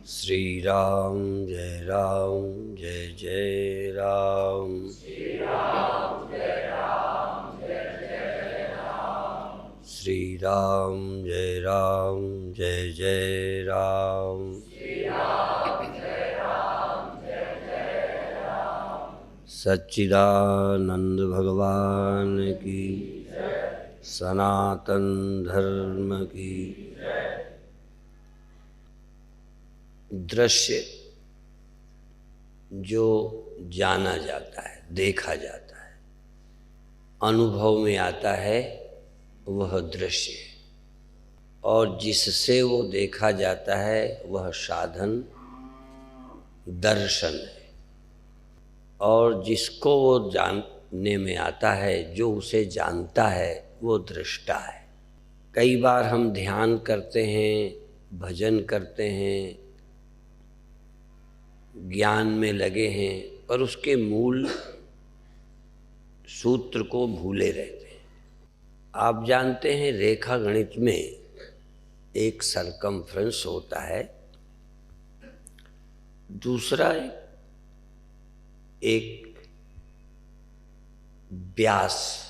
श्री राम जय राम जय जय राम। श्री राम जय राम जय जय राम। श्री राम जय राम जय जय राम। श्री राम जय राम जय जय राम। सच्चिदानंद भगवान की सनातन धर्म की। दृश्य जो जाना जाता है, देखा जाता है, अनुभव में आता है, वह दृश्य है। और जिससे वो देखा जाता है वह साधन दर्शन है। और जिसको वो जानने में आता है, जो उसे जानता है, वो दृष्टा है। कई बार हम ध्यान करते हैं, भजन करते हैं, ज्ञान में लगे हैं, पर उसके मूल सूत्र को भूले रहते हैं। आप जानते हैं रेखा गणित में एक सरकमफ्रेंस होता है, दूसरा एक व्यास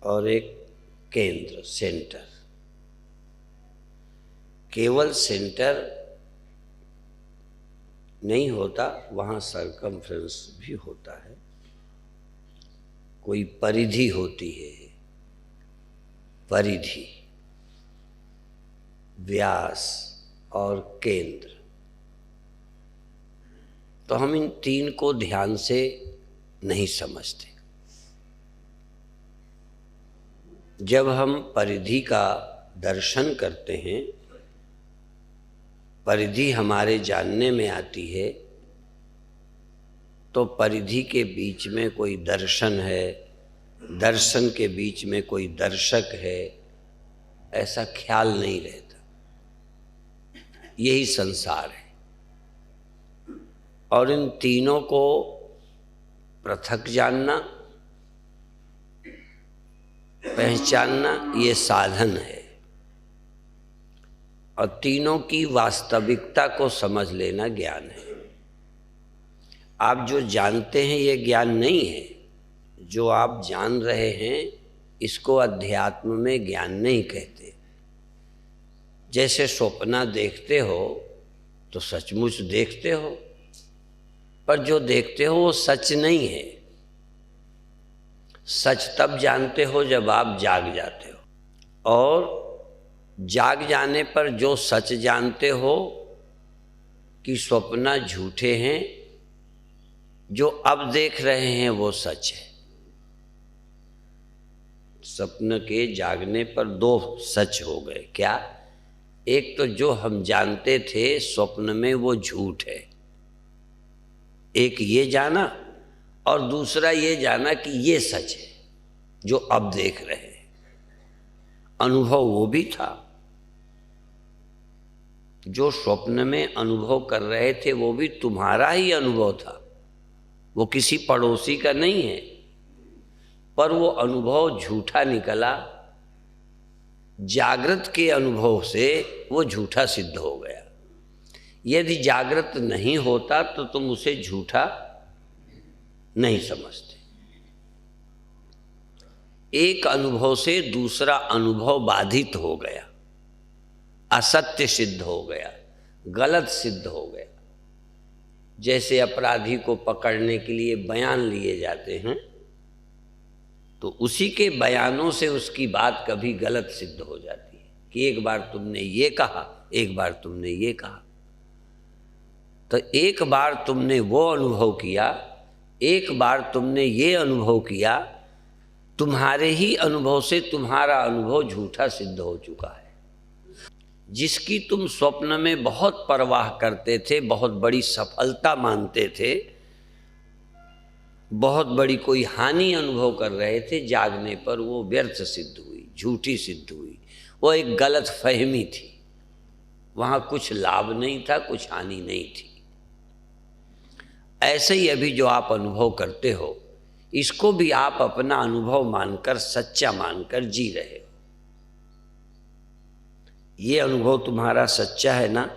और एक केंद्र, सेंटर। केवल सेंटर नहीं होता, वहाँ सरकमफ्रेंस भी होता है। कोई परिधि होती है, परिधि, व्यास और केंद्र। तो हम इन तीन को ध्यान से नहीं समझते। जब हम परिधि का दर्शन करते हैं, परिधि हमारे जानने में आती है, तो परिधि के बीच में कोई दर्शन है, दर्शन के बीच में कोई दर्शक है, ऐसा ख्याल नहीं रहता। यही संसार है। और इन तीनों को पृथक जानना, पहचानना, ये साधन है। और तीनों की वास्तविकता को समझ लेना ज्ञान है। आप जो जानते हैं ये ज्ञान नहीं है। जो आप जान रहे हैं इसको अध्यात्म में ज्ञान नहीं कहते। जैसे स्वप्न देखते हो तो सचमुच देखते हो, पर जो देखते हो वो सच नहीं है। सच तब जानते हो जब आप जाग जाते हो। और जाग जाने पर जो सच जानते हो कि स्वप्न झूठे हैं, जो अब देख रहे हैं वो सच है। स्वप्न के जागने पर दो सच हो गए। क्या? एक तो जो हम जानते थे स्वप्न में वो झूठ है, एक ये जाना, और दूसरा ये जाना कि ये सच है जो अब देख रहे हैं। अनुभव वो भी था। जो स्वप्न में अनुभव कर रहे थे वो भी तुम्हारा ही अनुभव था, वो किसी पड़ोसी का नहीं है। पर वो अनुभव झूठा निकला। जागृत के अनुभव से वो झूठा सिद्ध हो गया। यदि जागृत नहीं होता तो तुम उसे झूठा नहीं समझते। एक अनुभव से दूसरा अनुभव बाधित हो गया, असत्य सिद्ध हो गया, गलत सिद्ध हो गया। जैसे अपराधी को पकड़ने के लिए बयान लिए जाते हैं, तो उसी के बयानों से उसकी बात कभी गलत सिद्ध हो जाती है कि एक बार तुमने ये कहा, एक बार तुमने ये कहा। तो एक बार तुमने वो अनुभव किया, एक बार तुमने ये अनुभव किया, तुम्हारे ही अनुभव से तुम्हारा अनुभव झूठा सिद्ध हो चुका है। जिसकी तुम स्वप्न में बहुत परवाह करते थे, बहुत बड़ी सफलता मानते थे, बहुत बड़ी कोई हानि अनुभव कर रहे थे, जागने पर वो व्यर्थ सिद्ध हुई, झूठी सिद्ध हुई। वो एक गलत फहमी थी। वहाँ कुछ लाभ नहीं था, कुछ हानि नहीं थी। ऐसे ही अभी जो आप अनुभव करते हो, इसको भी आप अपना अनुभव मानकर, सच्चा मानकर जी रहे हो। ये अनुभव तुम्हारा सच्चा है ना?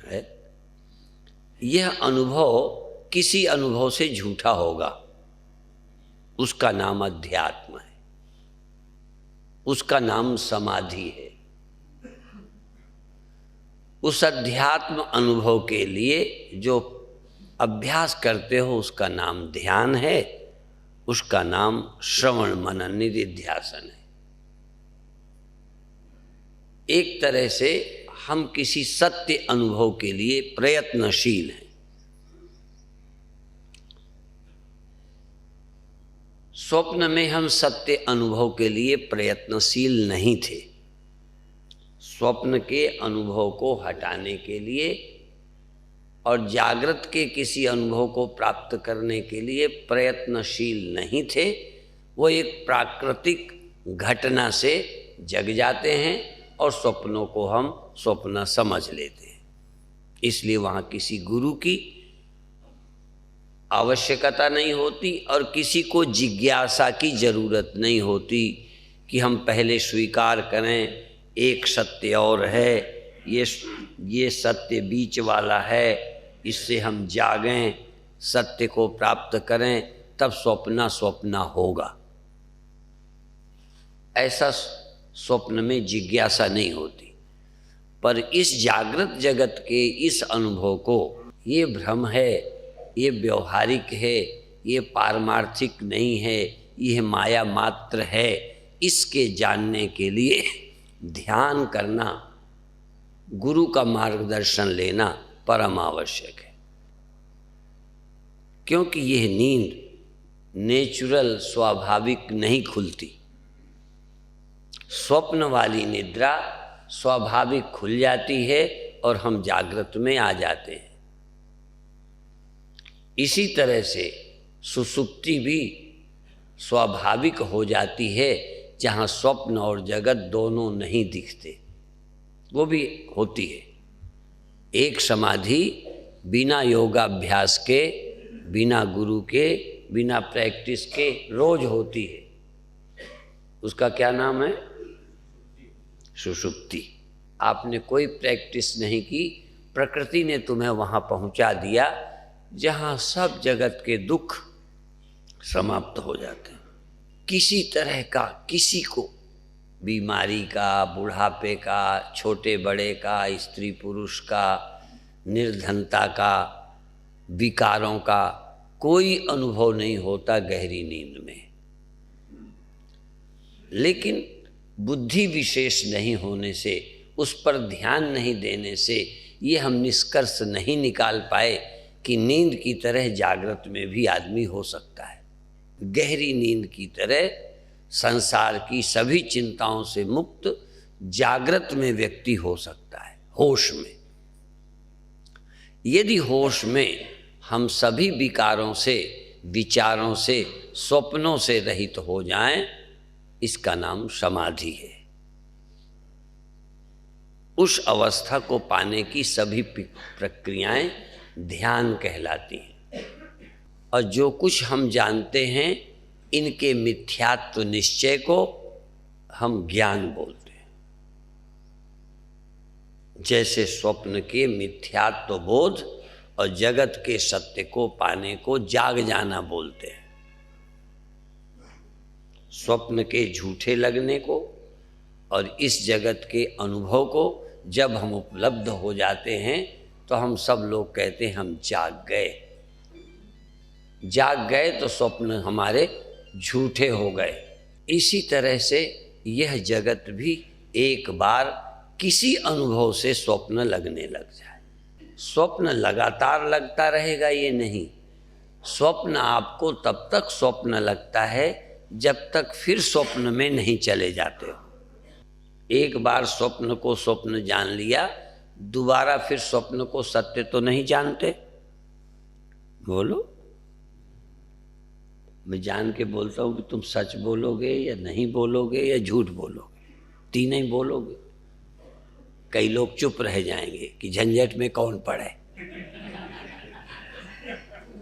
है। यह अनुभव किसी अनुभव से झूठा होगा, उसका नाम अध्यात्म है, उसका नाम समाधि है। उस अध्यात्म अनुभव के लिए जो अभ्यास करते हो उसका नाम ध्यान है, उसका नाम श्रवण मनन निधिध्यासन है। एक तरह से हम किसी सत्य अनुभव के लिए प्रयत्नशील हैं। स्वप्न में हम सत्य अनुभव के लिए प्रयत्नशील नहीं थे। स्वप्न के अनुभव को हटाने के लिए और जागृत के किसी अनुभव को प्राप्त करने के लिए प्रयत्नशील नहीं थे। वो एक प्राकृतिक घटना से जग जाते हैं और स्वप्नों को हम स्वप्न समझ लेते हैं। इसलिए वहाँ किसी गुरु की आवश्यकता नहीं होती और किसी को जिज्ञासा की जरूरत नहीं होती कि हम पहले स्वीकार करें एक सत्य और है, ये सत्य बीच वाला है, इससे हम जागें, सत्य को प्राप्त करें, तब स्वप्न होगा। ऐसा स्वप्न में जिज्ञासा नहीं होती। पर इस जागृत जगत के इस अनुभव को, ये भ्रम है, ये व्यवहारिक है, ये पारमार्थिक नहीं है, यह माया मात्र है, इसके जानने के लिए ध्यान करना, गुरु का मार्गदर्शन लेना परम आवश्यक है। क्योंकि यह नींद नेचुरल स्वाभाविक नहीं खुलती। स्वप्न वाली निद्रा स्वाभाविक खुल जाती है और हम जागृत में आ जाते हैं। इसी तरह से सुसुप्ति भी स्वाभाविक हो जाती है, जहाँ स्वप्न और जगत दोनों नहीं दिखते, वो भी होती है। एक समाधि बिना योगाभ्यास के, बिना गुरु के, बिना प्रैक्टिस के रोज होती है। उसका क्या नाम है? सुषुप्ति। आपने कोई प्रैक्टिस नहीं की, प्रकृति ने तुम्हें वहाँ पहुँचा दिया जहाँ सब जगत के दुख समाप्त हो जाते हैं। किसी तरह का, किसी को बीमारी का, बुढ़ापे का, छोटे बड़े का, स्त्री पुरुष का, निर्धनता का, विकारों का कोई अनुभव नहीं होता गहरी नींद में। लेकिन बुद्धि विशेष नहीं होने से, उस पर ध्यान नहीं देने से ये हम निष्कर्ष नहीं निकाल पाए कि नींद की तरह जागृत में भी आदमी हो सकता है। गहरी नींद की तरह संसार की सभी चिंताओं से मुक्त जागृत में व्यक्ति हो सकता है, होश में। यदि होश में हम सभी विकारों से, विचारों से, स्वप्नों से रहित हो जाएं, इसका नाम समाधि है। उस अवस्था को पाने की सभी प्रक्रियाएं ध्यान कहलाती हैं। और जो कुछ हम जानते हैं, इनके मिथ्यात्व निश्चय को हम ज्ञान बोलते हैं। जैसे स्वप्न के मिथ्यात्व बोध और जगत के सत्य को पाने को जाग जाना बोलते हैं। स्वप्न के झूठे लगने को और इस जगत के अनुभव को जब हम उपलब्ध हो जाते हैं तो हम सब लोग कहते हैं हम जाग गए। जाग गए तो स्वप्न हमारे झूठे हो गए। इसी तरह से यह जगत भी एक बार किसी अनुभव से स्वप्न लगने लग जाए। स्वप्न लगातार लगता रहेगा ये नहीं। स्वप्न आपको तब तक स्वप्न लगता है जब तक फिर स्वप्न में नहीं चले जाते हो। एक बार स्वप्न को स्वप्न जान लिया, दोबारा फिर स्वप्न को सत्य तो नहीं जानते। बोलो, मैं जान के बोलता हूँ कि तुम सच बोलोगे या नहीं बोलोगे या झूठ बोलोगे, तीन ही बोलोगे। कई लोग चुप रह जाएंगे कि झंझट में कौन पड़े।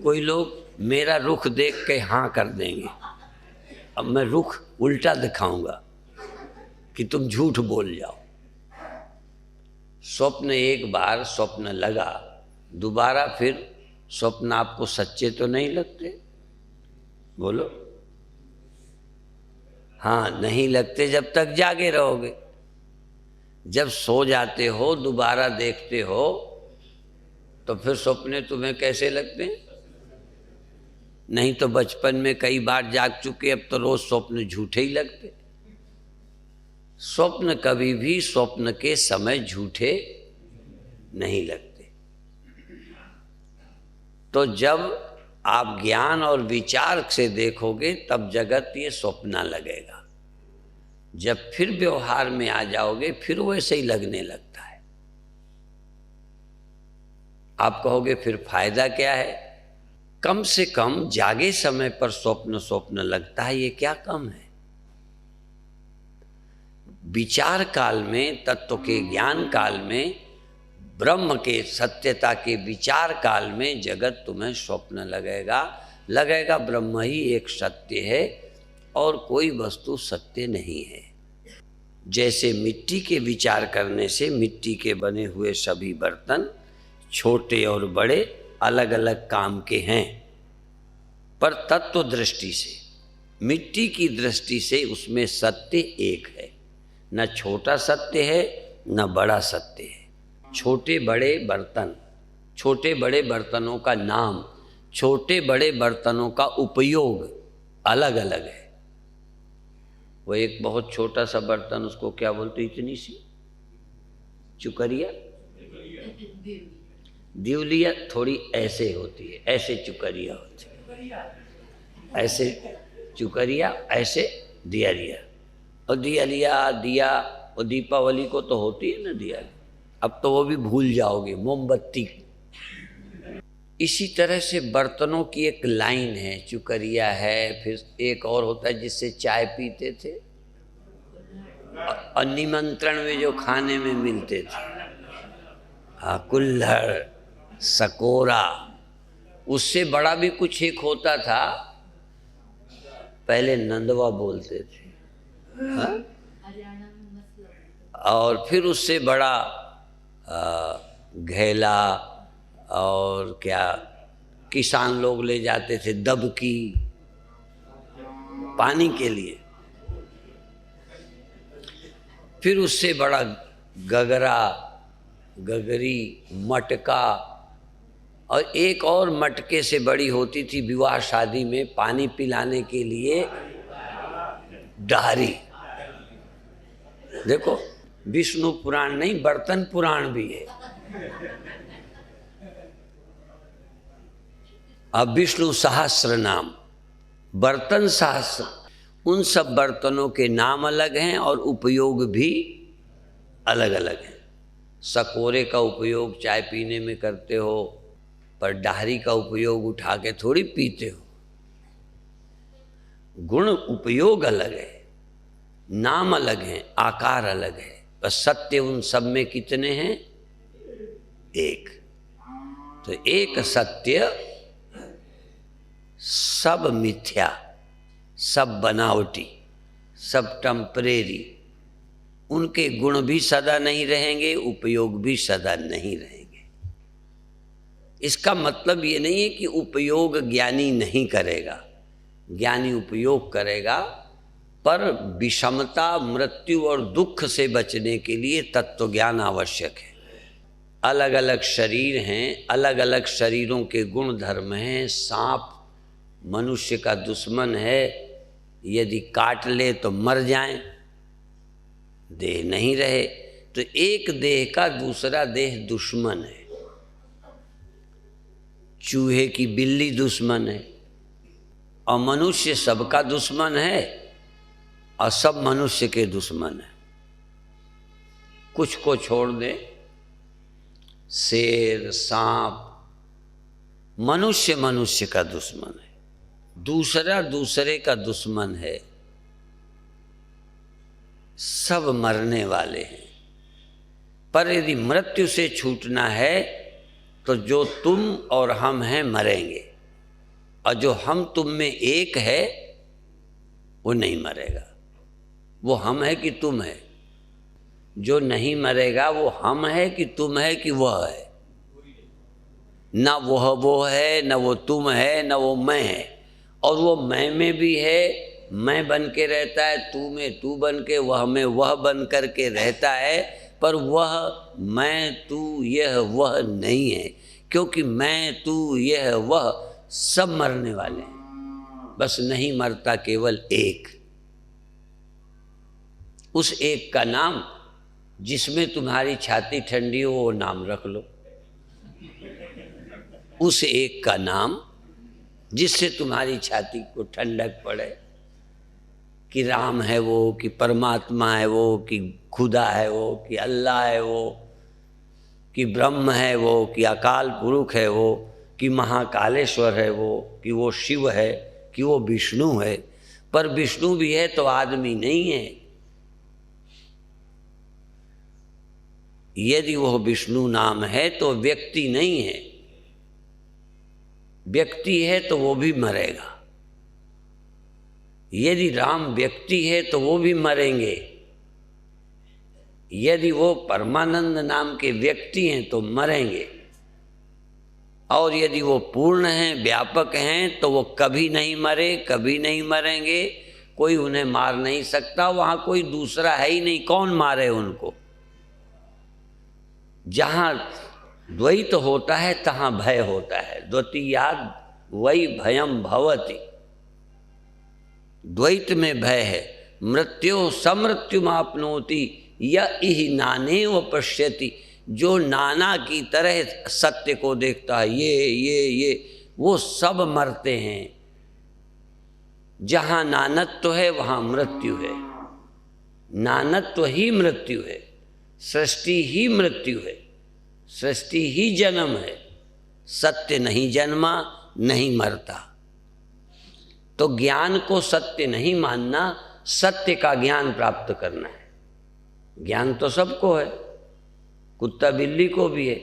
कोई लोग मेरा रुख देख के हाँ कर देंगे। अब मैं रुख उल्टा दिखाऊंगा कि तुम झूठ बोल जाओ। स्वप्न एक बार स्वप्न लगा, दोबारा फिर स्वप्न आपको सच्चे तो नहीं लगते? बोलो। हाँ, नहीं लगते जब तक जागे रहोगे। जब सो जाते हो दोबारा देखते हो तो फिर सपने तुम्हें कैसे लगते हैं? नहीं तो बचपन में कई बार जाग चुके, अब तो रोज स्वप्न झूठे ही लगते। स्वप्न कभी भी स्वप्न के समय झूठे नहीं लगते। तो जब आप ज्ञान और विचार से देखोगे तब जगत ये स्वप्ना लगेगा। जब फिर व्यवहार में आ जाओगे फिर वैसे ही लगने लगता है। आप कहोगे फिर फायदा क्या है? कम से कम जागे समय पर स्वप्न लगता है, ये क्या कम है? विचार काल में, तत्व के ज्ञान काल में, ब्रह्म के सत्यता के विचार काल में जगत तुम्हें स्वप्न लगेगा। ब्रह्म ही एक सत्य है और कोई वस्तु सत्य नहीं है। जैसे मिट्टी के विचार करने से मिट्टी के बने हुए सभी बर्तन छोटे और बड़े अलग अलग काम के हैं, पर तत्व दृष्टि से, मिट्टी की दृष्टि से उसमें सत्य एक है। न छोटा सत्य है न बड़ा सत्य है। छोटे बड़े बर्तन, छोटे बड़े बर्तनों का नाम, छोटे बड़े बर्तनों का उपयोग अलग अलग है। वो एक बहुत छोटा सा बर्तन, उसको क्या बोलते? इतनी सी चुकरिया, दिवलिया थोड़ी ऐसे होती है, ऐसे चुकरिया होती है, ऐसे चुकरिया, ऐसे दियालिया। और दिया और दीपावली को तो होती है ना दिया। अब तो वो भी भूल जाओगे, मोमबत्ती। इसी तरह से बर्तनों की एक लाइन है, चुकरिया है, फिर एक और होता है जिससे चाय पीते थे और निमंत्रण में जो खाने में मिलते थे, हाँ, कुल्हड़, सकोरा। उससे बड़ा भी कुछ एक होता था, पहले नंदवा बोलते थे, हाँ? और फिर उससे बड़ा घेला, और क्या किसान लोग ले जाते थे दबकी पानी के लिए। फिर उससे बड़ा गगरा, गगरी, मटका, और एक और मटके से बड़ी होती थी विवाह शादी में पानी पिलाने के लिए, डाहरी। देखो, विष्णु पुराण नहीं, बर्तन पुराण भी है। अब विष्णु सहस्र नाम, बर्तन सहस्र, उन सब बर्तनों के नाम अलग हैं और उपयोग भी अलग अलग हैं। सकोरे का उपयोग चाय पीने में करते हो, पर डाहरी का उपयोग उठा के थोड़ी पीते हो। गुण उपयोग अलग है, नाम अलग है, आकार अलग है, पर सत्य उन सब में कितने हैं? एक। तो एक सत्य, सब मिथ्या, सब बनावटी, सब टेम्परेरी। उनके गुण भी सदा नहीं रहेंगे, उपयोग भी सदा नहीं रहेंगे। इसका मतलब ये नहीं है कि उपयोग ज्ञानी नहीं करेगा, ज्ञानी उपयोग करेगा, पर विषमता, मृत्यु और दुख से बचने के लिए तत्व ज्ञान आवश्यक है। अलग अलग शरीर हैं, अलग अलग शरीरों के गुण धर्म हैं। सांप मनुष्य का दुश्मन है, यदि काट ले तो मर जाएं, देह नहीं रहे। तो एक देह का दूसरा देह दुश्मन है। चूहे की बिल्ली दुश्मन है, और मनुष्य सबका दुश्मन है, और सब मनुष्य के दुश्मन है। कुछ को छोड़ दे, शेर, सांप, मनुष्य मनुष्य का दुश्मन है, दूसरा दूसरे का दुश्मन है। सब मरने वाले हैं, पर यदि मृत्यु से छूटना है तो जो तुम और हम हैं मरेंगे। और जो हम तुम में एक है वो नहीं मरेगा। वो हम है कि तुम है? जो नहीं मरेगा वो हम है कि तुम है कि वह है? ना वो है, ना वो तुम है, ना वो मैं है। और वो मैं में भी है, मैं बन के रहता है, तू में तू बन के, वह में वह बन कर के रहता है, पर वह मैं तू यह वह नहीं है, क्योंकि मैं तू यह वह सब मरने वाले हैं, बस नहीं मरता केवल एक। उस एक का नाम जिसमें तुम्हारी छाती ठंडी हो वो नाम रख लो। उस एक का नाम जिससे तुम्हारी छाती को ठंडक पड़े, कि राम है वो, कि परमात्मा है वो, कि खुदा है वो, कि अल्लाह है वो, कि ब्रह्म है वो, कि अकाल पुरुष है वो, कि महाकालेश्वर है वो, कि वो शिव है, कि वो विष्णु है। पर विष्णु भी है तो आदमी नहीं है। यदि वो विष्णु नाम है तो व्यक्ति नहीं है। व्यक्ति है तो वो भी मरेगा। यदि राम व्यक्ति है तो वो भी मरेंगे। यदि वो परमानंद नाम के व्यक्ति हैं तो मरेंगे। और यदि वो पूर्ण हैं, व्यापक हैं, तो वो कभी नहीं मरे, कभी नहीं मरेंगे। कोई उन्हें मार नहीं सकता, वहां कोई दूसरा है ही नहीं, कौन मारे उनको। जहाँ द्वैत होता है तहाँ भय होता है। द्वितीयाद वही भयम भवति। द्वैत में भय है। मृत्यो समृत्युम आपनोति य इहि नानेव पश्यति। जो नाना की तरह सत्य को देखता है, ये वो सब मरते हैं। जहाँ नानत्व है वहाँ मृत्यु है। नानत्व ही मृत्यु है। सृष्टि ही मृत्यु है। सृष्टि ही जन्म है। सत्य नहीं जन्मा, नहीं मरता। तो ज्ञान को सत्य नहीं मानना, सत्य का ज्ञान प्राप्त करना है। ज्ञान तो सबको है, कुत्ता बिल्ली को भी है।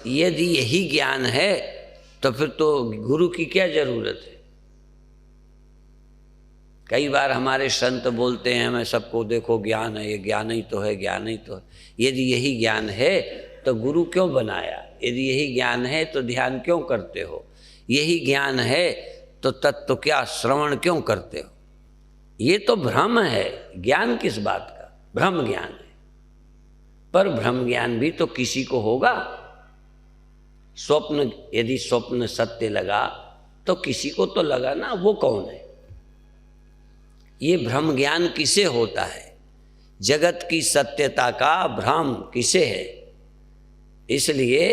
यदि यही ज्ञान है तो फिर तो गुरु की क्या जरूरत है। कई बार हमारे संत बोलते हैं, हमें सबको देखो ज्ञान है, ये ज्ञान ही तो है, ज्ञान ही तो है। यदि यही ज्ञान है तो गुरु क्यों बनाया? यदि यही ज्ञान है तो ध्यान क्यों करते हो? यही ज्ञान है तो तत्व क्या श्रवण क्यों करते हो? ये तो भ्रम है। ज्ञान किस बात का? भ्रम ज्ञान है। पर भ्रम ज्ञान भी तो किसी को होगा। स्वप्न, यदि स्वप्न सत्य लगा तो किसी को तो लगा ना। वो कौन है? ये भ्रम ज्ञान किसे होता है? जगत की सत्यता का भ्रम किसे है? इसलिए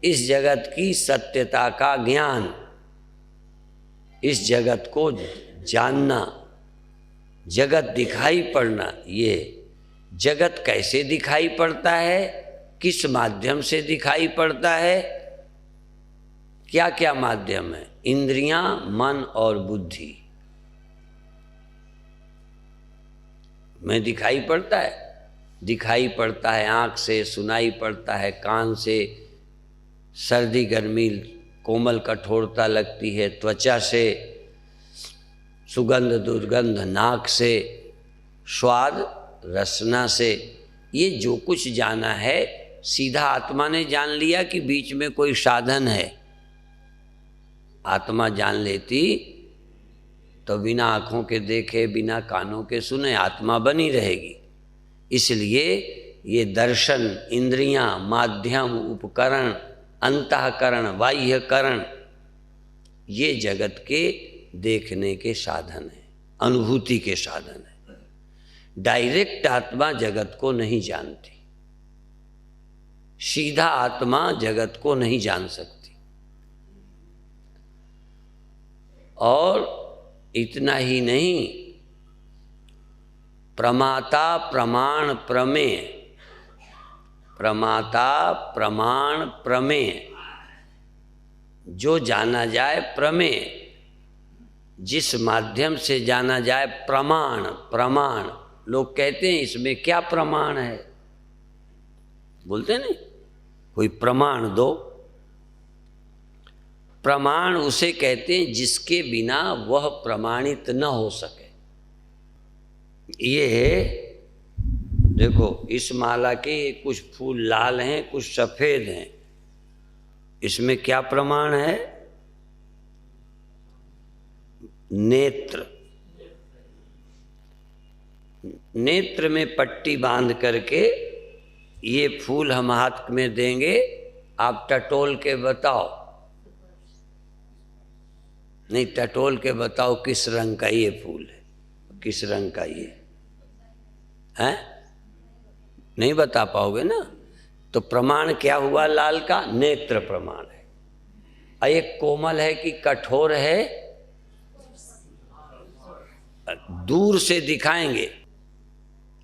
इस जगत की सत्यता का ज्ञान, इस जगत को जानना, जगत दिखाई पड़ना। ये जगत कैसे दिखाई पड़ता है, किस माध्यम से दिखाई पड़ता है, क्या क्या माध्यम है? इंद्रियां, मन और बुद्धि में दिखाई पड़ता है। दिखाई पड़ता है आँख से, सुनाई पड़ता है कान से, सर्दी गर्मी कोमल कठोरता लगती है त्वचा से, सुगंध दुर्गंध नाक से, स्वाद रसना से। ये जो कुछ जाना है सीधा आत्मा ने जान लिया कि बीच में कोई साधन है। आत्मा जान लेती तो बिना आँखों के देखे, बिना कानों के सुने आत्मा बनी रहेगी। इसलिए ये दर्शन, इंद्रियां, माध्यम, उपकरण, अंतःकरण, बाह्यकरण, ये जगत के देखने के साधन है, अनुभूति के साधन है। डायरेक्ट आत्मा जगत को नहीं जानती। सीधा आत्मा जगत को नहीं जान सकती। और इतना ही नहीं, प्रमाता प्रमाण प्रमेय, प्रमाता प्रमाण प्रमेय, जो जाना जाए प्रमेय, जिस माध्यम से जाना जाए प्रमाण। प्रमाण लोग कहते हैं इसमें क्या प्रमाण है, बोलते नहीं, कोई प्रमाण दो। प्रमाण उसे कहते हैं जिसके बिना वह प्रमाणित न हो सके। ये देखो, इस माला के कुछ फूल लाल हैं, कुछ सफेद हैं, इसमें क्या प्रमाण है? नेत्र। नेत्र में पट्टी बांध करके ये फूल हम हाथ में देंगे, आप टटोल के बताओ, नहीं टटोल के बताओ किस रंग का ये फूल है, किस रंग का ये है, नहीं बता पाओगे ना। तो प्रमाण क्या हुआ लाल का? नेत्र प्रमाण है। और एक कोमल है कि कठोर है, दूर से दिखाएंगे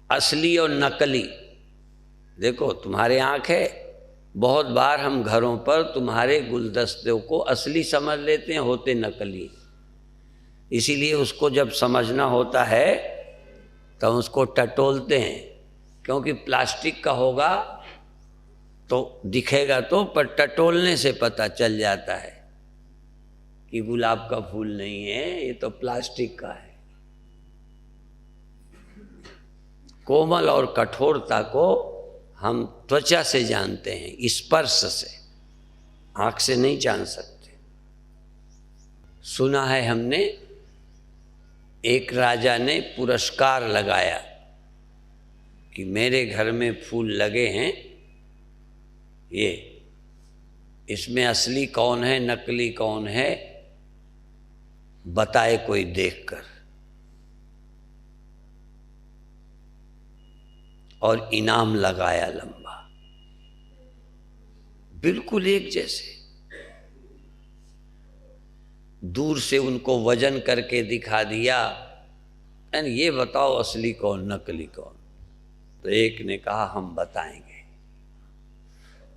असली और नकली। देखो तुम्हारे आँख है, बहुत बार हम घरों पर तुम्हारे गुलदस्तों को असली समझ लेते हैं, होते नकली। इसीलिए उसको जब समझना होता है तो उसको टटोलते हैं, क्योंकि प्लास्टिक का होगा तो दिखेगा तो, पर टटोलने से पता चल जाता है कि गुलाब का फूल नहीं है, ये तो प्लास्टिक का है। कोमल और कठोरता को हम त्वचा से जानते हैं, स्पर्श से, आँख से नहीं जान सकते। सुना है हमने, एक राजा ने पुरस्कार लगाया कि मेरे घर में फूल लगे हैं, ये इसमें असली कौन है नकली कौन है बताए कोई देखकर, और इनाम लगाया लंबा, बिल्कुल एक जैसे। दूर से उनको वजन करके दिखा दिया, यानी ये बताओ असली कौन नकली कौन। तो एक ने कहा हम बताएंगे।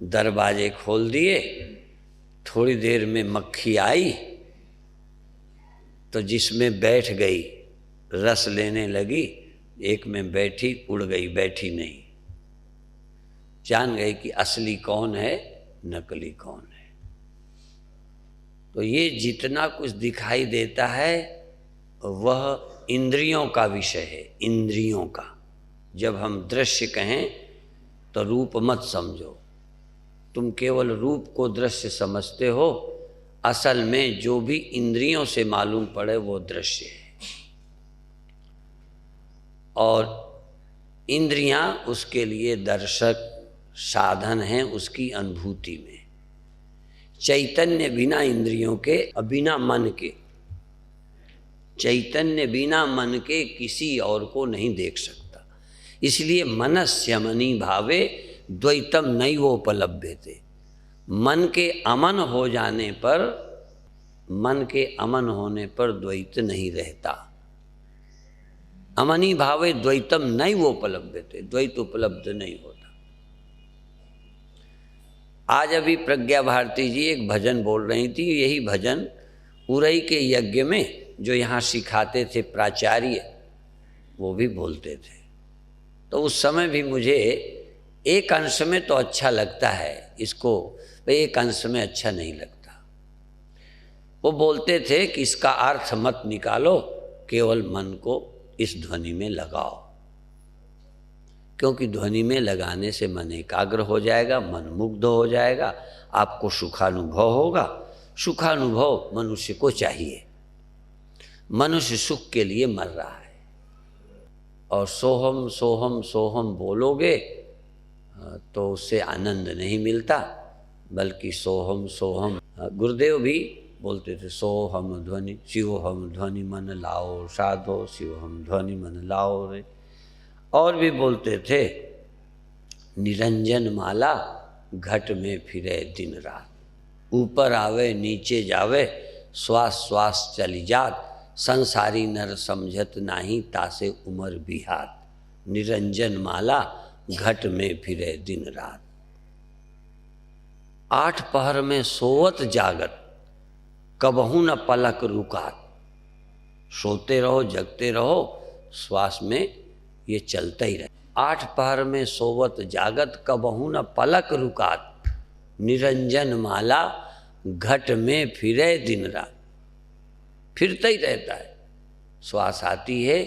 दरवाजे खोल दिए, थोड़ी देर में मक्खी आई तो जिसमें बैठ गई रस लेने लगी, एक में बैठी उड़ गई, बैठी नहीं। जान गई कि असली कौन है नकली कौन है। तो ये जितना कुछ दिखाई देता है वह इंद्रियों का विषय है, इंद्रियों का। जब हम दृश्य कहें तो रूप मत समझो, तुम केवल रूप को दृश्य समझते हो, असल में जो भी इंद्रियों से मालूम पड़े वो दृश्य है। और इंद्रियां उसके लिए दर्शक साधन हैं उसकी अनुभूति में। चैतन्य बिना इंद्रियों के, बिना मन के, चैतन्य बिना मन के किसी और को नहीं देख सकता। इसलिए मनस्यमनि भावे द्वैतम नैवोपलभ्यते। मन के अमन हो जाने पर, मन के अमन होने पर द्वैत नहीं रहता। अमनि भावे द्वैतम नैवोपलभ्यते, द्वैत उपलब्ध नहीं होता। आज अभी प्रज्ञा भारती जी एक भजन बोल रही थी, यही भजन उरई के यज्ञ में जो यहाँ सिखाते थे प्राचार्य, वो भी बोलते थे। तो उस समय भी मुझे एक अंश में तो अच्छा लगता है इसको, एक अंश में अच्छा नहीं लगता। वो बोलते थे कि इसका अर्थ मत निकालो, केवल मन को इस ध्वनि में लगाओ, क्योंकि ध्वनि में लगाने से मन एकाग्र हो जाएगा, मन मुग्ध हो जाएगा, आपको सुखानुभव होगा। सुखानुभव मनुष्य को चाहिए, मनुष्य सुख के लिए मर रहा है। और सोहम सोहम सोहम बोलोगे तो उससे आनंद नहीं मिलता, बल्कि सोहम सोहम, गुरुदेव भी बोलते थे, सोहम ध्वनि शिवोहम ध्वनि मन लाओ साधो, शिवोहम ध्वनि मन लाओ रे। और भी बोलते थे, निरंजन माला घट में फिरे दिन रात, ऊपर आवे नीचे जावे, श्वास श्वास चली जात, संसारी नर समझत नाही, तासे उमर बिहात। निरंजन माला घट में फिरे दिन रात। 8 पहर में सोवत जागत, कबहू न पलक रुकात। सोते रहो जगते रहो, श्वास में ये चलता ही रहे। 8 पहर में सोवत जागत, कबहू न पलक रुकात। निरंजन माला घट में फिरे दिन रात, फिरता ही रहता है। श्वास आती है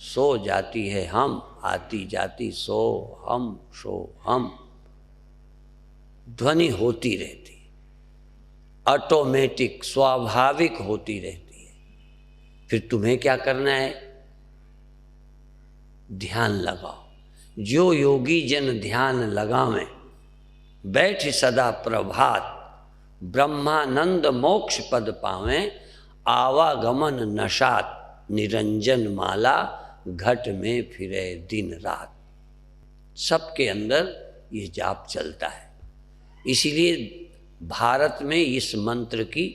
सो जाती है हम, आती जाती सो हम, ध्वनि होती रहती है, ऑटोमेटिक स्वाभाविक होती रहती है। फिर तुम्हें क्या करना है? ध्यान लगाओ। जो योगी जन ध्यान लगावें, बैठ सदा प्रभात, ब्रह्मानंद मोक्ष पद पावें, आवागमन नशात, निरंजन माला, घट में फिरे दिन रात। सबके अंदर ये जाप चलता है। इसीलिए भारत में इस मंत्र की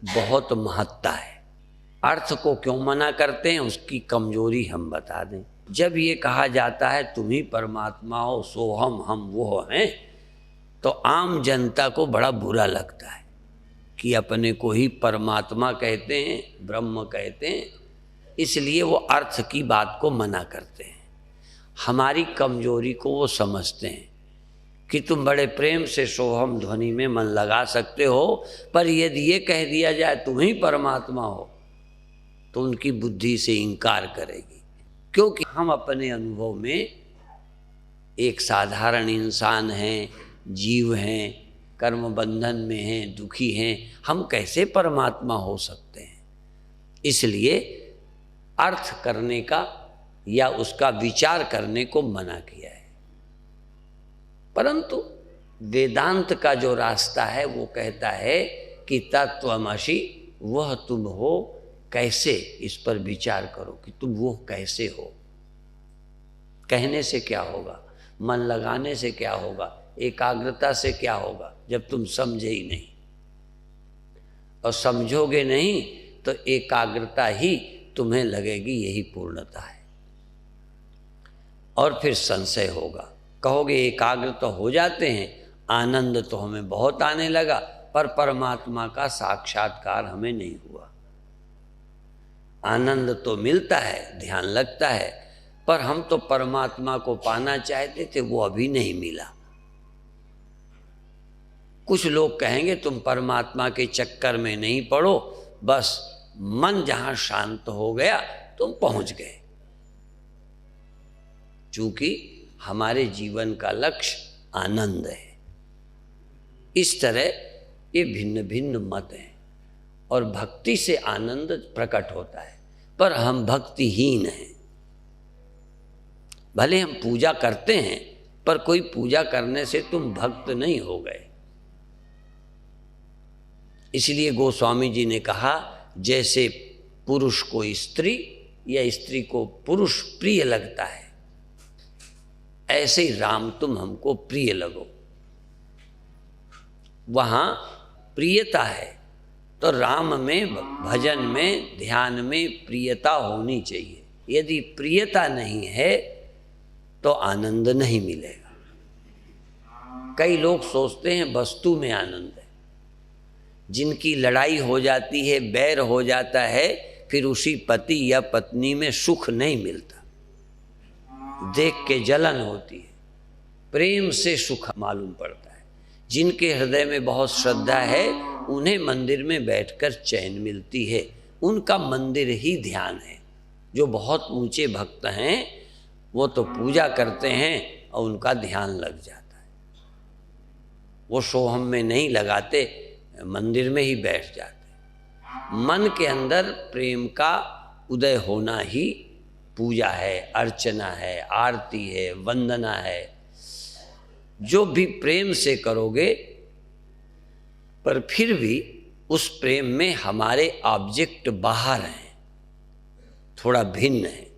बहुत महत्ता है। अर्थ को क्यों मना करते हैं उसकी कमजोरी हम बता दें। जब ये कहा जाता है तुम ही परमात्मा हो, सोहम, हम वो हैं, तो आम जनता को बड़ा बुरा लगता है कि अपने को ही परमात्मा कहते हैं, ब्रह्म कहते हैं, इसलिए वो अर्थ की बात को मना करते हैं। हमारी कमजोरी को वो समझते हैं कि तुम बड़े प्रेम से सोहम ध्वनि में मन लगा सकते हो, पर यदि ये कह दिया जाए तुम ही परमात्मा हो तो उनकी बुद्धि से इनकार करेगी। क्योंकि हम अपने अनुभव में एक साधारण इंसान हैं, जीव हैं, कर्म बंधन में हैं, दुखी हैं, हम कैसे परमात्मा हो सकते हैं? इसलिए अर्थ करने का या उसका विचार करने को मना किया है। परंतु वेदांत का जो रास्ता है वो कहता है कि तत्वमसि वह तुम हो, कैसे, इस पर विचार करो कि तुम वो कैसे हो। कहने से क्या होगा, मन लगाने से क्या होगा, एकाग्रता से क्या होगा, जब तुम समझे ही नहीं। और समझोगे नहीं तो एकाग्रता ही तुम्हें लगेगी यही पूर्णता है, और फिर संशय होगा। कहोगे एकाग्र तो हो जाते हैं, आनंद तो हमें बहुत आने लगा, पर परमात्मा का साक्षात्कार हमें नहीं हुआ। आनंद तो मिलता है, ध्यान लगता है, पर हम तो परमात्मा को पाना चाहते थे, वो अभी नहीं मिला। कुछ लोग कहेंगे तुम परमात्मा के चक्कर में नहीं पड़ो, बस मन जहां शांत हो गया तुम पहुंच गए। चूंकि हमारे जीवन का लक्ष्य आनंद है। इस तरह ये भिन्न भिन्न मत हैं, और भक्ति से आनंद प्रकट होता है, पर हम भक्तिहीन हैं। भले हम पूजा करते हैं, पर कोई पूजा करने से तुम भक्त नहीं हो गए। इसलिए गोस्वामी जी ने कहा, जैसे पुरुष को स्त्री या स्त्री को पुरुष प्रिय लगता है, ऐसे ही राम तुम हमको प्रिय लगो। वहाँ प्रियता है तो राम में, भजन में, ध्यान में प्रियता होनी चाहिए। यदि प्रियता नहीं है तो आनंद नहीं मिलेगा। कई लोग सोचते हैं वस्तु में आनंद है। जिनकी लड़ाई हो जाती है, बैर हो जाता है, फिर उसी पति या पत्नी में सुख नहीं मिलता, देख के जलन होती है, प्रेम से सुख मालूम पड़ता है। जिनके हृदय में बहुत श्रद्धा है उन्हें मंदिर में बैठकर चैन मिलती है, उनका मंदिर ही ध्यान है। जो बहुत ऊंचे भक्त हैं वो तो पूजा करते हैं और उनका ध्यान लग जाता है, वो सोहम में नहीं लगाते, मंदिर में ही बैठ जाते। मन के अंदर प्रेम का उदय होना ही पूजा है, अर्चना है, आरती है, वंदना है। जो भी प्रेम से करोगे, पर फिर भी उस प्रेम में हमारे ऑब्जेक्ट बाहर हैं, थोड़ा भिन्न है।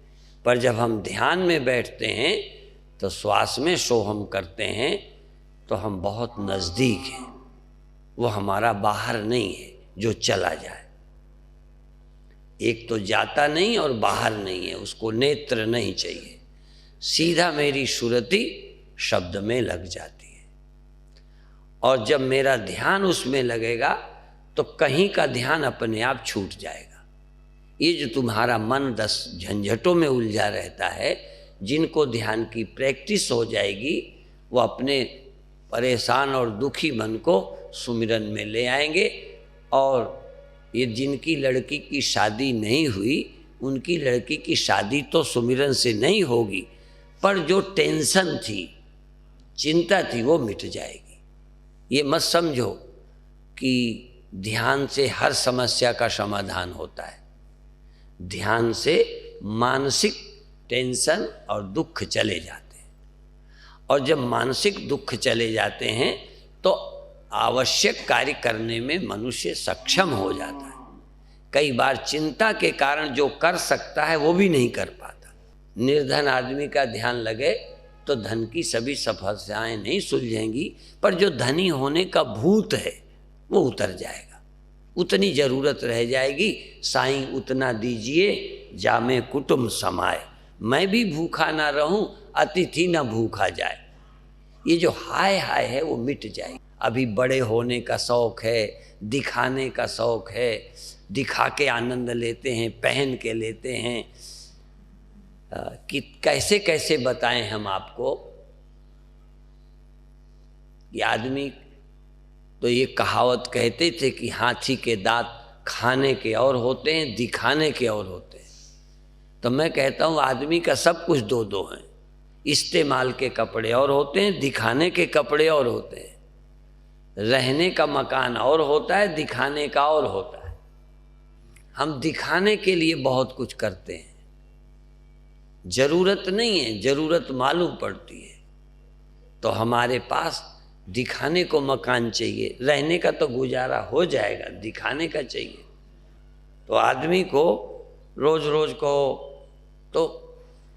पर जब हम ध्यान में बैठते हैं तो श्वास में सोहम करते हैं तो हम बहुत नज़दीक हैं, वो हमारा बाहर नहीं है जो चला जाए। एक तो जाता नहीं और बाहर नहीं है, उसको नेत्र नहीं चाहिए, सीधा मेरी सुरति शब्द में लग जाती है। और जब मेरा ध्यान उसमें लगेगा तो कहीं का ध्यान अपने आप छूट जाएगा। ये जो तुम्हारा मन 10 झंझटों में उलझा रहता है, जिनको ध्यान की प्रैक्टिस हो जाएगी, वो अपने परेशान और दुखी मन को सुमिरन में ले आएंगे। और ये जिनकी लड़की की शादी नहीं हुई, उनकी लड़की की शादी तो सुमिरन से नहीं होगी, पर जो टेंशन थी, चिंता थी, वो मिट जाएगी। ये मत समझो कि ध्यान से हर समस्या का समाधान होता है। ध्यान से मानसिक टेंशन और दुख चले जाते हैं, और जब मानसिक दुख चले जाते हैं तो आवश्यक कार्य करने में मनुष्य सक्षम हो जाता है। कई बार चिंता के कारण जो कर सकता है वो भी नहीं कर पाता। निर्धन आदमी का ध्यान लगे तो धन की सभी समस्याएं नहीं सुलझेंगी, पर जो धनी होने का भूत है वो उतर जाएगा। उतनी जरूरत रह जाएगी, साईं उतना दीजिए जामे कुटुंब समाए, मैं भी भूखा ना रहूं अतिथि ना भूखा जाए। ये जो हाय हाय है वो मिट जाएगी। अभी बड़े होने का शौक है, दिखाने का शौक है, दिखा के आनंद लेते हैं, पहन के लेते हैं। कि कैसे कैसे बताएं हम आपको। ये आदमी तो ये कहावत कहते थे कि हाथी के दांत खाने के और होते हैं, दिखाने के और होते हैं। तो मैं कहता हूँ आदमी का सब कुछ दो दो हैं। इस्तेमाल के कपड़े और होते हैं, दिखाने के कपड़े और होते हैं। रहने का मकान और होता है, दिखाने का और होता है। हम दिखाने के लिए बहुत कुछ करते हैं, जरूरत नहीं है, जरूरत मालूम पड़ती है। तो हमारे पास दिखाने को मकान चाहिए, रहने का तो गुजारा हो जाएगा, दिखाने का चाहिए। तो आदमी को रोज रोज को तो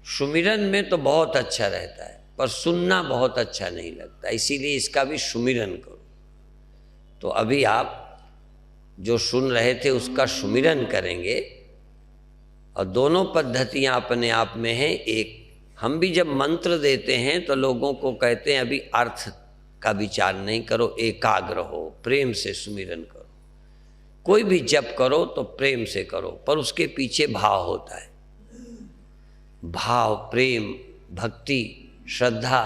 सुमिरन में तो बहुत अच्छा रहता है, पर सुनना बहुत अच्छा नहीं लगता, इसीलिए इसका भी सुमिरन करो। तो अभी आप जो सुन रहे थे उसका सुमिरन करेंगे, और दोनों पद्धतियां अपने आप में हैं। एक, हम भी जब मंत्र देते हैं तो लोगों को कहते हैं अभी अर्थ का विचार नहीं करो, एकाग्र हो, प्रेम से सुमिरन करो। कोई भी जप करो तो प्रेम से करो, पर उसके पीछे भाव होता है। भाव, प्रेम, भक्ति, श्रद्धा।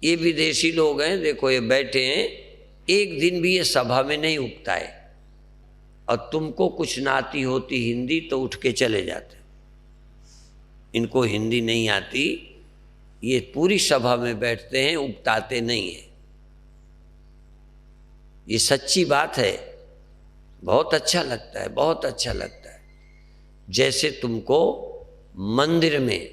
ये विदेशी लोग हैं, देखो ये बैठे हैं, एक दिन भी ये सभा में नहीं उगता है, और तुमको कुछ ना आती होती हिंदी तो उठ के चले जाते। इनको हिंदी नहीं आती, ये पूरी सभा में बैठते हैं, उगताते नहीं हैं। ये सच्ची बात है। बहुत अच्छा लगता है, बहुत अच्छा लगता है। जैसे तुमको मंदिर में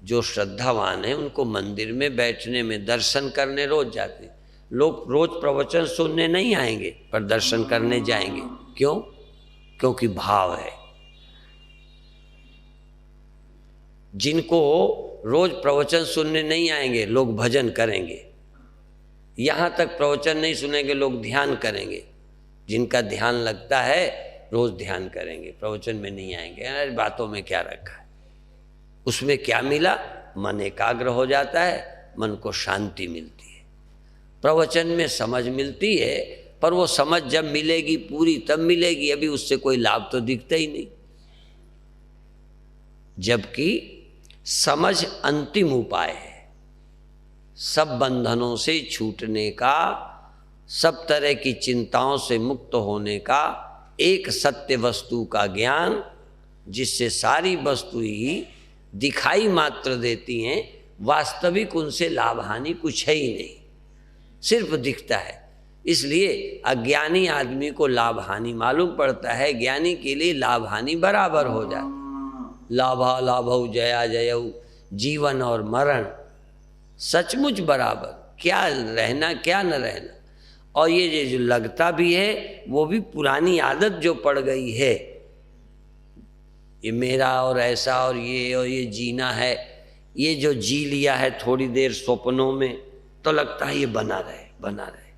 जो श्रद्धावान है उनको मंदिर में बैठने में, दर्शन करने रोज जाते हैं। लोग रोज प्रवचन सुनने नहीं आएंगे, पर दर्शन करने जाएंगे। क्यों? क्योंकि भाव है। जिनको रोज प्रवचन सुनने नहीं आएंगे, लोग भजन करेंगे। यहाँ तक प्रवचन नहीं सुनेंगे, लोग ध्यान करेंगे। जिनका ध्यान लगता है रोज ध्यान करेंगे, प्रवचन में नहीं आएंगे। अरे बातों में क्या रखा है, उसमें क्या मिला? मन एकाग्र हो जाता है, मन को शांति मिलती है। प्रवचन में समझ मिलती है, पर वो समझ जब मिलेगी पूरी तब मिलेगी, अभी उससे कोई लाभ तो दिखता ही नहीं। जबकि समझ अंतिम उपाय है सब बंधनों से छूटने का, सब तरह की चिंताओं से मुक्त होने का। एक सत्य वस्तु का ज्ञान, जिससे सारी वस्तु ही दिखाई मात्र देती हैं, वास्तविक उनसे लाभ हानि कुछ है ही नहीं, सिर्फ दिखता है। इसलिए अज्ञानी आदमी को लाभ हानि मालूम पड़ता है, ज्ञानी के लिए लाभ हानि बराबर हो जाती। लाभा लाभौ जया जयऊ, जीवन और मरण सचमुच बराबर, क्या रहना क्या न रहना। और ये जो लगता भी है वो भी पुरानी आदत जो पड़ गई है, ये मेरा और ऐसा और ये जीना है। ये जो जी लिया है थोड़ी देर स्वप्नों में, तो लगता है ये बना रहे बना रहे।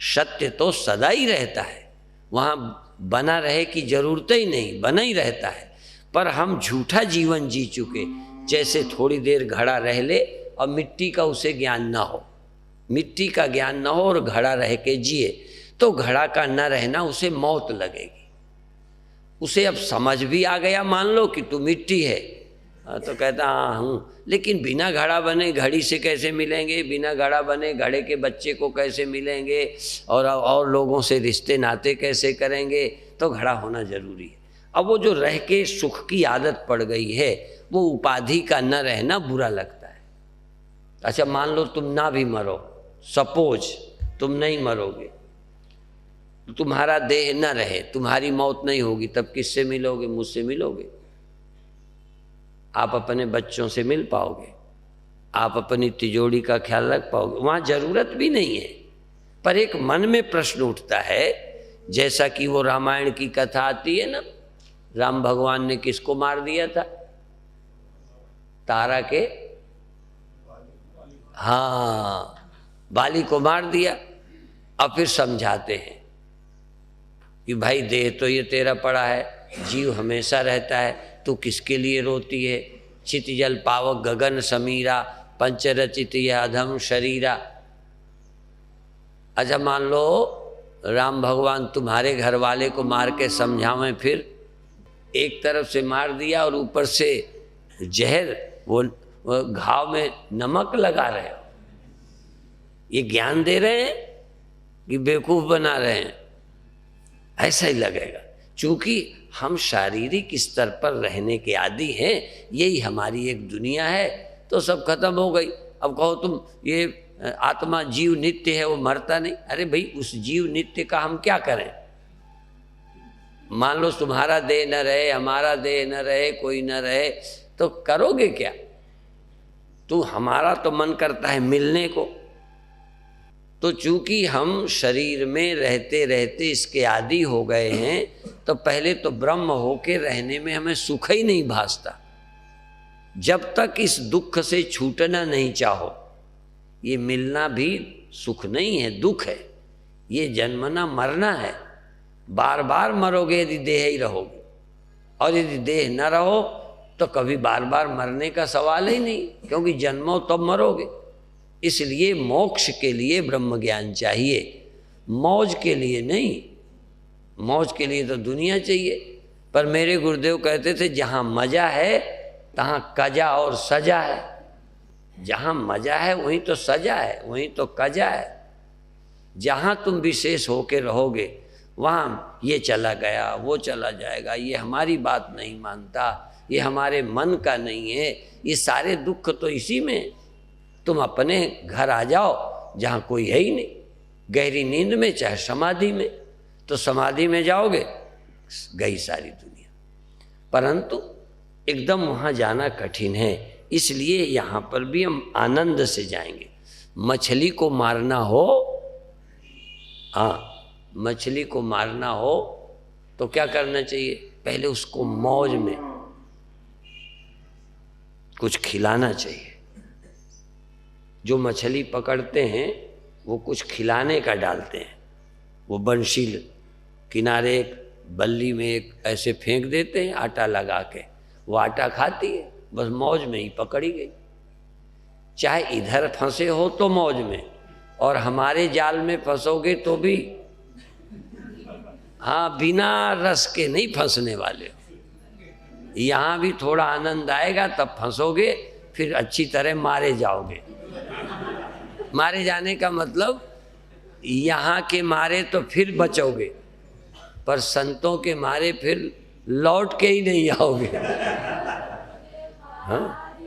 सत्य तो सदा ही रहता है, वहाँ बना रहे की जरूरत ही नहीं, बना ही रहता है। पर हम झूठा जीवन जी चुके, जैसे थोड़ी देर घड़ा रह ले और मिट्टी का उसे ज्ञान ना हो, मिट्टी का ज्ञान ना हो और घड़ा रह के जिए, तो घड़ा का न रहना उसे मौत लगेगी। उसे अब समझ भी आ गया, मान लो कि तू मिट्टी है, तो कहता हाँ हूँ, लेकिन बिना घड़ा बने घड़ी से कैसे मिलेंगे, बिना घड़ा बने घड़े के बच्चे को कैसे मिलेंगे, और लोगों से रिश्ते नाते कैसे करेंगे, तो घड़ा होना जरूरी है। अब वो जो रह के सुख की आदत पड़ गई है, वो उपाधि का न रहना बुरा लगता है। अच्छा मान लो तुम ना भी मरो, सपोज तुम नहीं मरोगे, तो तुम्हारा देह न रहे, तुम्हारी मौत नहीं होगी, तब किससे मिलोगे? मुझसे मिलोगे। आप अपने बच्चों से मिल पाओगे, आप अपनी तिजोरी का ख्याल रख पाओगे, वहाँ जरूरत भी नहीं है। पर एक मन में प्रश्न उठता है, जैसा कि वो रामायण की कथा आती है ना, राम भगवान ने किसको मार दिया था? तारा के, हाँ, बाली को मार दिया। अब फिर समझाते हैं कि भाई देह तो ये तेरा पड़ा है, जीव हमेशा रहता है, तू किसके लिए रोती है? चित जल पावक गगन समीरा, पंचरचित यह अधम शरीरा। अच्छा मान लो राम भगवान तुम्हारे घर वाले को मार के समझावें, फिर एक तरफ से मार दिया और ऊपर से जहर, वो घाव में नमक लगा रहे हो, ये ज्ञान दे रहे हैं कि बेवकूफ बना रहे हैं? ऐसा ही लगेगा। चूंकि हम शारीरिक स्तर पर रहने के आदी हैं, यही हमारी एक दुनिया है, तो सब खत्म हो गई। अब कहो तुम ये आत्मा जीव नित्य है, वो मरता नहीं। अरे भाई उस जीव नित्य का हम क्या करें? मान लो तुम्हारा देह न रहे, हमारा देह न रहे, कोई न रहे, तो करोगे क्या? तो हमारा तो मन करता है मिलने को। तो चूंकि हम शरीर में रहते रहते इसके आदी हो गए हैं, तो पहले तो ब्रह्म होके रहने में हमें सुख ही नहीं भासता। जब तक इस दुख से छूटना नहीं चाहो, ये मिलना भी सुख नहीं है, दुख है। ये जन्मना मरना है, बार बार मरोगे यदि देह ही रहोगे, और यदि देह न रहो तो कभी बार बार मरने का सवाल ही नहीं, क्योंकि जन्मो तब मरोगे। इसलिए मोक्ष के लिए ब्रह्म ज्ञान चाहिए, मौज के लिए नहीं। मौज के लिए तो दुनिया चाहिए। पर मेरे गुरुदेव कहते थे जहाँ मजा है तहाँ कजा और सजा है। जहाँ मजा है वहीं तो सजा है, वहीं तो कजा है। जहाँ तुम विशेष होके रहोगे वहाँ ये चला गया, वो चला जाएगा, ये हमारी बात नहीं मानता, ये हमारे मन का नहीं है, ये सारे दुख तो इसी में। तुम अपने घर आ जाओ जहाँ कोई है ही नहीं, गहरी नींद में चाहे समाधि में, तो समाधि में जाओगे गई सारी दुनिया। परंतु एकदम वहाँ जाना कठिन है, इसलिए यहाँ पर भी हम आनंद से जाएंगे। मछली को मारना हो, हाँ मछली को मारना हो तो क्या करना चाहिए? पहले उसको मौज में कुछ खिलाना चाहिए। जो मछली पकड़ते हैं वो कुछ खिलाने का डालते हैं। वो बंशी किनारे एक बल्ली में एक ऐसे फेंक देते हैं आटा लगा के, वो आटा खाती है, बस मौज में ही पकड़ी गई। चाहे इधर फंसे हो तो मौज में, और हमारे जाल में फंसोगे तो भी, हाँ बिना रस के नहीं फंसने वाले हो। यहाँ भी थोड़ा आनंद आएगा तब फंसोगे, फिर अच्छी तरह मारे जाओगे। मारे जाने का मतलब यहाँ के मारे तो फिर बचोगे, पर संतों के मारे फिर लौट के ही नहीं आओगे। हाँ,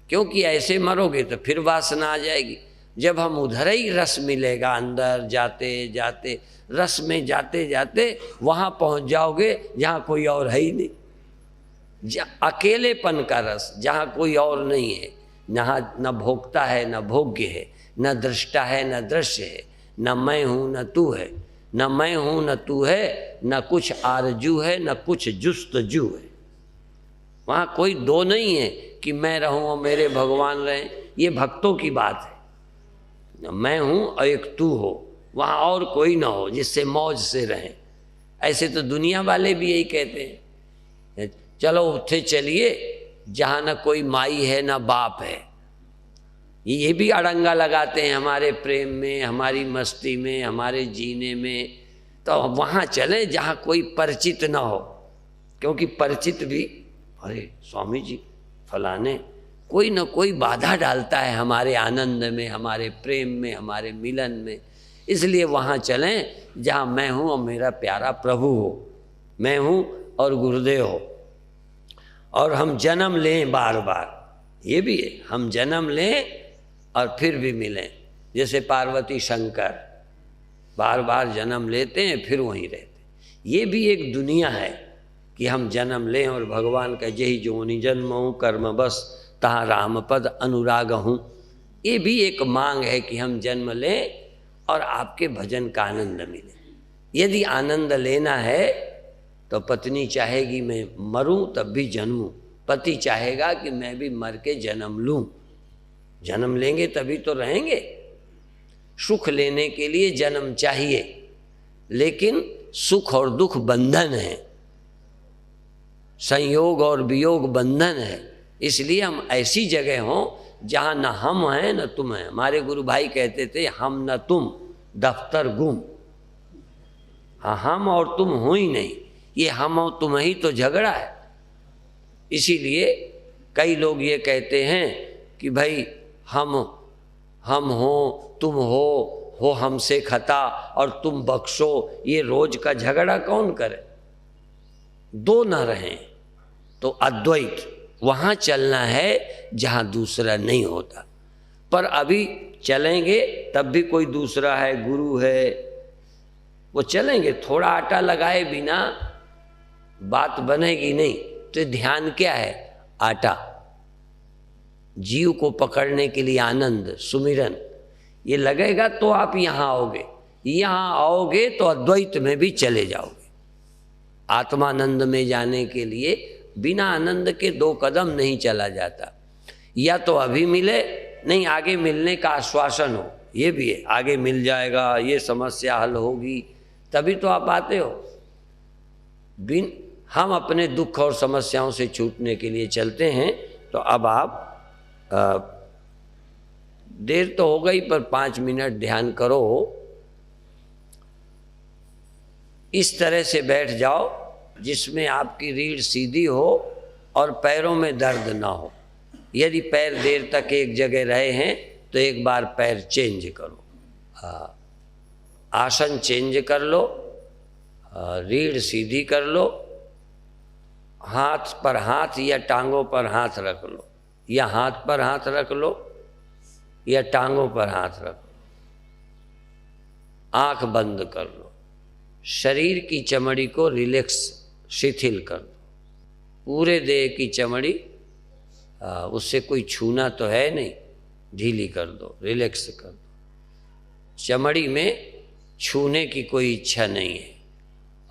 क्योंकि ऐसे मरोगे तो फिर वासना आ जाएगी। जब हम उधर ही रस मिलेगा, अंदर जाते जाते रस में जाते जाते वहाँ पहुँच जाओगे जहाँ कोई और है ही नहीं। अकेलेपन का रस, जहाँ कोई और नहीं है, जहाँ न भोक्ता है न भोग्य है, न दृष्टा है न दृश्य है, न मैं हूँ न तू है, न मैं हूँ न तू है, न कुछ आरजू है न कुछ जुस्तजू है। वहाँ कोई दो नहीं है कि मैं रहूँ और मेरे भगवान रहें। ये भक्तों की बात है। मैं हूँ और एक तू हो, वहाँ और कोई ना हो जिससे मौज से रहें। ऐसे तो दुनिया वाले भी यही कहते हैं, चलो उठे चलिए जहाँ न कोई माई है न बाप है। ये भी अड़ंगा लगाते हैं हमारे प्रेम में, हमारी मस्ती में, हमारे जीने में। तो वहाँ चले जहाँ कोई परिचित ना हो, क्योंकि परिचित भी अरे स्वामी जी फलाने, कोई न कोई बाधा डालता है हमारे आनंद में, हमारे प्रेम में, हमारे मिलन में। इसलिए वहाँ चलें जहाँ मैं हूँ और मेरा प्यारा प्रभु हो, मैं हूँ और गुरुदेव हो। और हम जन्म लें बार बार, ये भी है, हम जन्म लें और फिर भी मिलें। जैसे पार्वती शंकर बार बार जन्म लेते हैं फिर वहीं रहते हैं। ये भी एक दुनिया है कि हम जन्म लें और भगवान का जही जोनि जन्म हूँ कर्म बस तहाँ राम पद अनुराग हूँ। ये भी एक मांग है कि हम जन्म लें और आपके भजन का आनंद मिले। यदि आनंद लेना है तो पत्नी चाहेगी मैं मरूं तब भी जन्मूं, पति चाहेगा कि मैं भी मर के जन्म लूं। जन्म लेंगे तभी तो रहेंगे। सुख लेने के लिए जन्म चाहिए, लेकिन सुख और दुख बंधन है, संयोग और वियोग बंधन है। इसलिए हम ऐसी जगह हों जहाँ न हम हैं न तुम हैं। हमारे गुरु भाई कहते थे हम न तुम दफ्तर गुम। हाँ, हम और तुम हो ही नहीं, ये हम और तुम ही तो झगड़ा है। इसीलिए कई लोग ये कहते हैं कि भाई हम हो तुम हो हमसे खता और तुम बख्शो। ये रोज का झगड़ा कौन करे? दो न रहें तो अद्वैत, वहाँ चलना है जहाँ दूसरा नहीं होता। पर अभी चलेंगे तब भी कोई दूसरा है, गुरु है, वो चलेंगे। थोड़ा आटा लगाए बिना बात बनेगी नहीं। तो ध्यान क्या है? आटा। जीव को पकड़ने के लिए आनंद, सुमिरन, ये लगेगा तो आप यहाँ आओगे। यहाँ आओगे तो अद्वैत में भी चले जाओगे। आत्मानंद में जाने के लिए बिना आनंद के 2 कदम नहीं चला जाता। या तो अभी मिले, नहीं आगे मिलने का आश्वासन हो, ये भी है, आगे मिल जाएगा, ये समस्या हल होगी, तभी तो आप आते हो। हम अपने दुख और समस्याओं से छूटने के लिए चलते हैं। तो अब आप देर तो हो गई पर 5 मिनट ध्यान करो। इस तरह से बैठ जाओ जिसमें आपकी रीढ़ सीधी हो और पैरों में दर्द ना हो। यदि पैर देर तक एक जगह रहे हैं तो एक बार पैर चेंज करो। हाँ, आसन चेंज कर लो, रीढ़ सीधी कर लो, हाथ पर हाथ या टांगों पर हाथ रख लो, या हाथ पर हाथ रख लो या टांगों पर हाथ रख लो। आंख बंद कर लो, शरीर की चमड़ी को रिलैक्स, शिथिल कर दो। पूरे देह की चमड़ी, उससे कोई छूना तो है नहीं, ढीली कर दो, रिलैक्स कर दो। चमड़ी में छूने की कोई इच्छा नहीं है।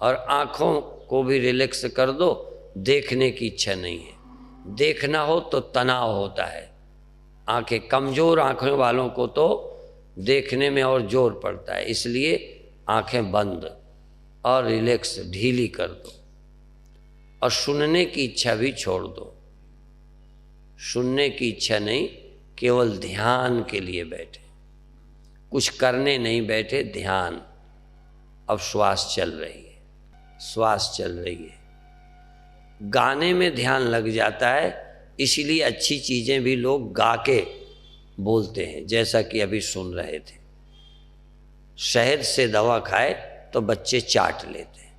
और आँखों को भी रिलैक्स कर दो, देखने की इच्छा नहीं है। देखना हो तो तनाव होता है। आंखें, कमज़ोर आँखों वालों को तो देखने में और जोर पड़ता है। इसलिए आंखें बंद और रिलैक्स, ढीली कर दो। और सुनने की इच्छा भी छोड़ दो। सुनने की इच्छा नहीं, केवल ध्यान के लिए बैठे, कुछ करने नहीं बैठे, ध्यान। अब श्वास चल रही है, श्वास चल रही है। गाने में ध्यान लग जाता है, इसीलिए अच्छी चीज़ें भी लोग गा के बोलते हैं, जैसा कि अभी सुन रहे थे। शहद से दवा खाए तो बच्चे चाट लेते हैं।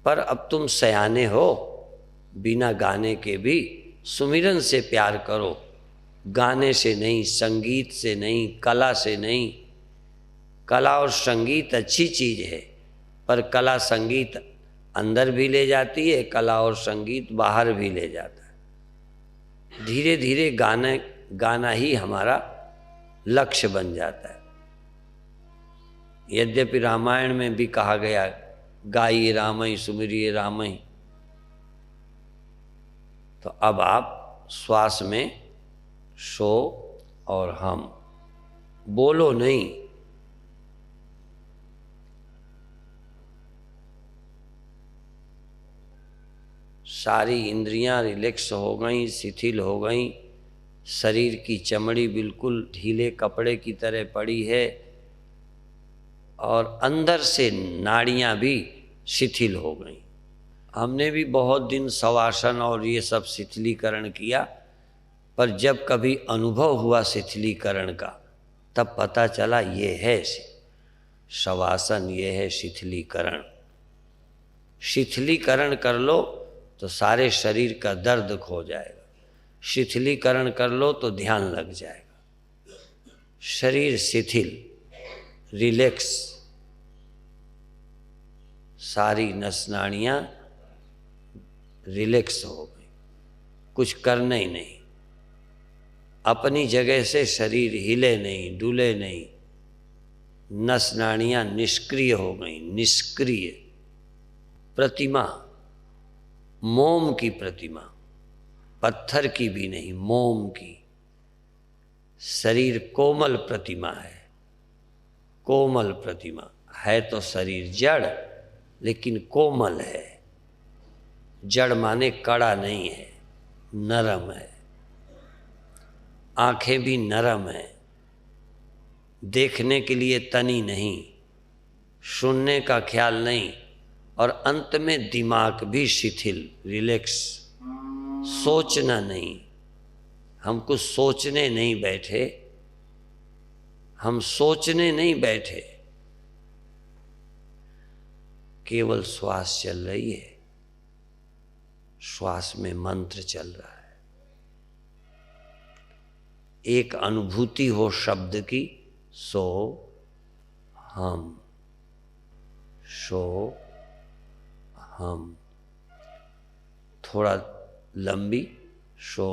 पर अब तुम सयाने हो, बिना गाने के भी सुमिरन से प्यार करो। गाने से नहीं, संगीत से नहीं, कला से नहीं। कला और संगीत अच्छी चीज़ है, पर कला संगीत अंदर भी ले जाती है, कला और संगीत बाहर भी ले जाता है। धीरे धीरे गाना ही हमारा लक्ष्य बन जाता है। यद्यपि रामायण में भी कहा गया, गाइए रामई सुमिरिए रामई। तो अब आप श्वास में सो और हम, बोलो नहीं। सारी इंद्रियां रिलैक्स हो गई, शिथिल हो गई। शरीर की चमड़ी बिल्कुल ढीले कपड़े की तरह पड़ी है और अंदर से नाड़ियां भी शिथिल हो गई। हमने भी बहुत दिन शवासन और ये सब शिथिलीकरण किया, पर जब कभी अनुभव हुआ शिथिलीकरण का तब पता चला ये है शवासन, ये है शिथिलीकरण। शिथिलीकरण कर लो तो सारे शरीर का दर्द खो जाएगा, शिथिलीकरण कर लो तो ध्यान लग जाएगा। शरीर शिथिल, रिलैक्स, सारी नस नाड़ियाँ रिलैक्स हो गई, कुछ करना ही नहीं, अपनी जगह से शरीर हिले नहीं, डुले नहीं, नस नाड़ियाँ निष्क्रिय हो गई, निष्क्रिय। प्रतिमा, मोम की प्रतिमा, पत्थर की भी नहीं, मोम की। शरीर कोमल प्रतिमा है, कोमल प्रतिमा है। तो शरीर जड़ लेकिन कोमल है। जड़ माने कड़ा नहीं है, नरम है। आंखें भी नरम है, देखने के लिए तनी नहीं, सुनने का ख्याल नहीं, और अंत में दिमाग भी शिथिल, रिलैक्स, सोचना नहीं। हम कुछ सोचने नहीं बैठे, हम सोचने नहीं बैठे, केवल श्वास चल रही है, श्वास में मंत्र चल रहा है। एक अनुभूति हो शब्द की, सो हम, सो हम, थोड़ा लंबी, सो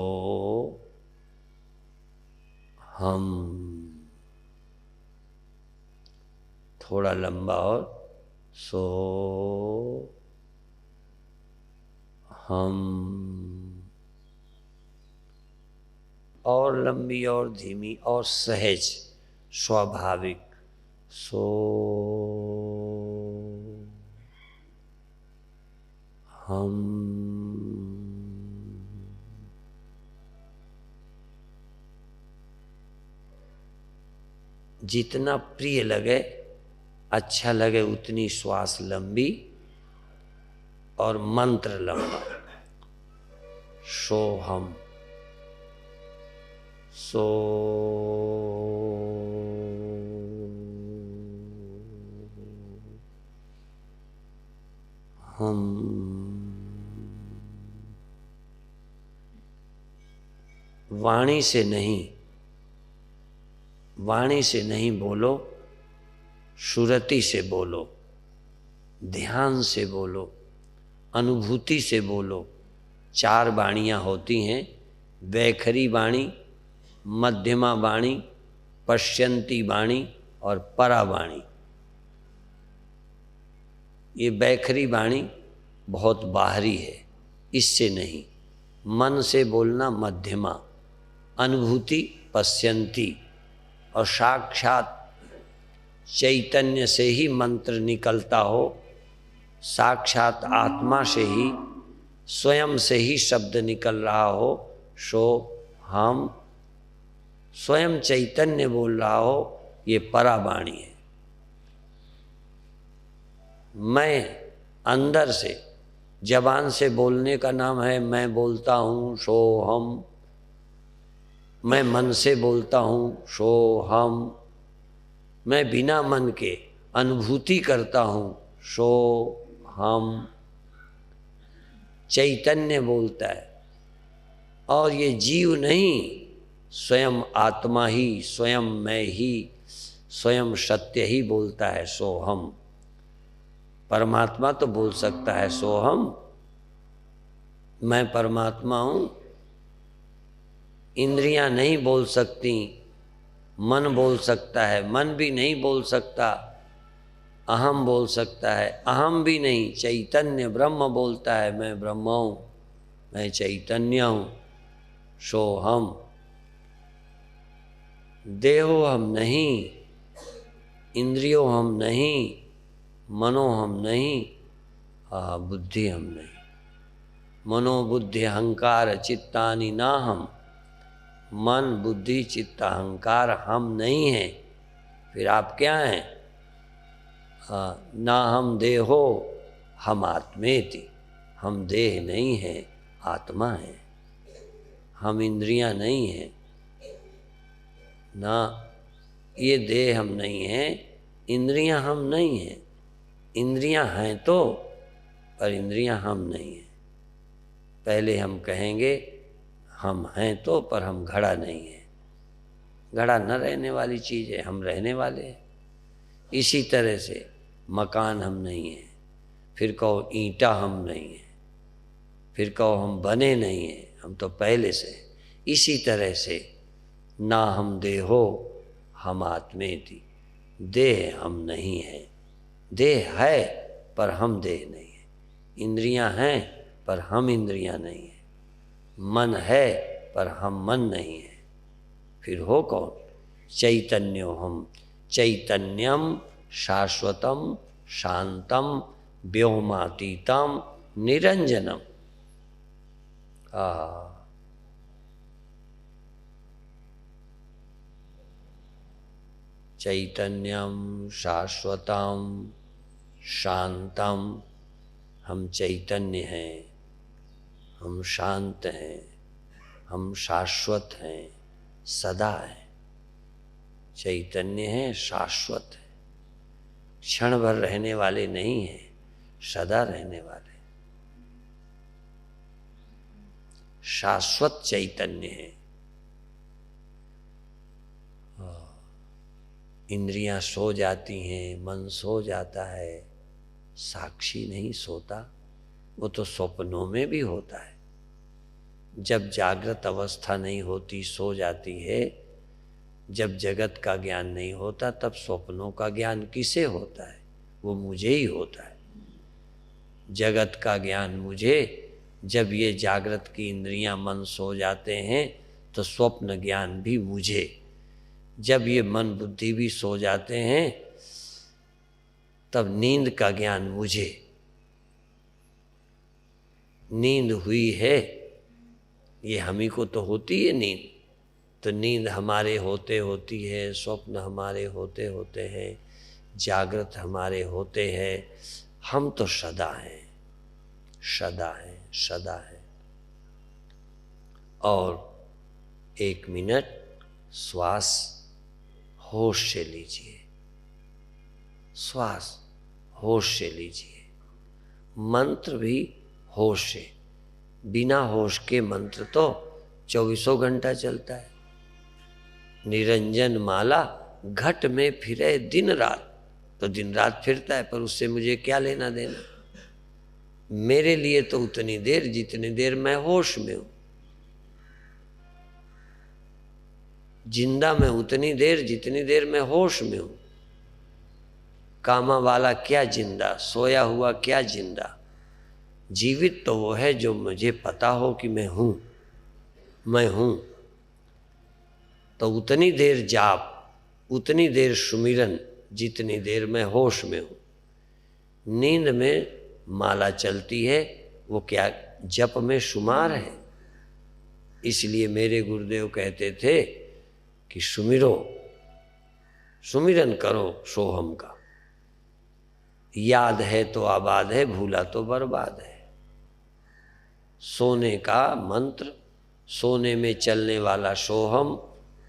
हम, थोड़ा लंबा और सो हम, और लंबी और धीमी और सहज, स्वाभाविक, सो हम। जितना प्रिय लगे, अच्छा लगे, उतनी श्वास लंबी और मंत्र लंबा। सो हम, सो हम। वाणी से नहीं, वाणी से नहीं बोलो, सुरति से बोलो, ध्यान से बोलो, अनुभूति से बोलो। 4 वाणियाँ होती हैं, वैखरी वाणी, मध्यमा वाणी, पश्यंती वाणी और परावाणी। ये वैखरी वाणी बहुत बाहरी है, इससे नहीं। मन से बोलना मध्यमा, अनुभूति पश्यंती, और साक्षात चैतन्य से ही मंत्र निकलता हो, साक्षात आत्मा से ही, स्वयं से ही शब्द निकल रहा हो, सो हम, स्वयं चैतन्य बोल रहा हो, ये परावाणी है। मैं अंदर से, जबान से बोलने का नाम है मैं बोलता हूँ, सो हम। मैं मन से बोलता हूँ, सो हम। मैं बिना मन के अनुभूति करता हूँ, सो हम। चैतन्य बोलता है, और ये जीव नहीं, स्वयं आत्मा ही, स्वयं मैं ही, स्वयं सत्य ही बोलता है, सो हम। परमात्मा तो बोल सकता है, सो हम, मैं परमात्मा हूँ। इंद्रियां नहीं बोल सकती, मन बोल सकता है, मन भी नहीं बोल सकता, अहम बोल सकता है, अहम भी नहीं, चैतन्य ब्रह्म बोलता है, मैं ब्रह्म हूँ, मैं चैतन्य हूँ, सो हम। देहो हम नहीं, इंद्रियों हम नहीं, मनो हम नहीं, बुद्धि हम नहीं। मनो बुद्धि अहंकार चित्तानि ना हम। मन बुद्धि चित्त अहंकार हम नहीं हैं, फिर आप क्या हैं? ना हम देहो हम आत्मेति, हम देह नहीं हैं, आत्मा है। हम इंद्रियां नहीं हैं ना, ये देह हम नहीं हैं, इंद्रियां हम नहीं हैं। इंद्रियां हैं तो, पर इंद्रियां हम नहीं हैं। पहले हम कहेंगे हम हैं तो, पर हम घड़ा नहीं है। घड़ा न रहने वाली चीज़ है, हम रहने वाले हैं। इसी तरह से मकान हम नहीं हैं, फिर कहो ईंटा हम नहीं हैं, फिर कहो हम बने नहीं हैं, हम तो पहले से। इसी तरह से ना हम देहो हम आत्मेति, देह हम नहीं हैं। देह है पर हम देह नहीं है। इंद्रियां हैं पर हम इंद्रियां नहीं हैं। मन है पर हम मन नहीं है। फिर हो कौन? चैतन्यो हम, चैतन्यम शाश्वतम शांतम व्योमातीतम निरंजनम। चैतन्यम शाश्वतम शांतम, हम चैतन्य हैं, हम शांत हैं, हम शाश्वत हैं, सदा हैं। चैतन्य है, शाश्वत है, क्षण भर रहने वाले नहीं हैं, सदा रहने वाले। शाश्वत चैतन्य है। इंद्रियां सो जाती हैं, मन सो जाता है, साक्षी नहीं सोता। वो तो स्वप्नों में भी होता है। जब जागृत अवस्था नहीं होती, सो जाती है। जब जगत का ज्ञान नहीं होता, तब स्वप्नों का ज्ञान किसे होता है? वो मुझे ही होता है। जगत का ज्ञान मुझे। जब ये जागृत की इंद्रियां मन सो जाते हैं, तो स्वप्न ज्ञान भी मुझे। जब ये मन बुद्धि भी सो जाते हैं, तब नींद का ज्ञान मुझे। नींद हुई है, ये हम ही को तो होती है नींद। तो नींद हमारे होते होती है, स्वप्न हमारे होते होते हैं, जागृत हमारे होते हैं। हम तो सदा हैं, सदा हैं, सदा हैं। और 1 मिनट श्वास होश से लीजिए, श्वास होश से लीजिए। मंत्र भी होश से। बिना होश के मंत्र तो 24 घंटा चलता है। निरंजन माला घट में फिरे दिन रात। तो दिन रात फिरता है, पर उससे मुझे क्या लेना देना? मेरे लिए तो उतनी देर जितनी देर मैं होश में हूं। जिंदा मैं उतनी देर जितनी देर मैं होश में हूं। कामा वाला क्या जिंदा, सोया हुआ क्या जिंदा? जीवित तो वो है जो मुझे पता हो कि मैं हूं, मैं हूं। तो उतनी देर जाप, उतनी देर सुमिरन जितनी देर मैं होश में हूं। नींद में माला चलती है, वो क्या जप में शुमार है? इसलिए मेरे गुरुदेव कहते थे कि सुमिरो, सुमिरन करो सोहम का। याद है तो आबाद है, भूला तो बर्बाद है। सोने का मंत्र, सोने में चलने वाला सोहम,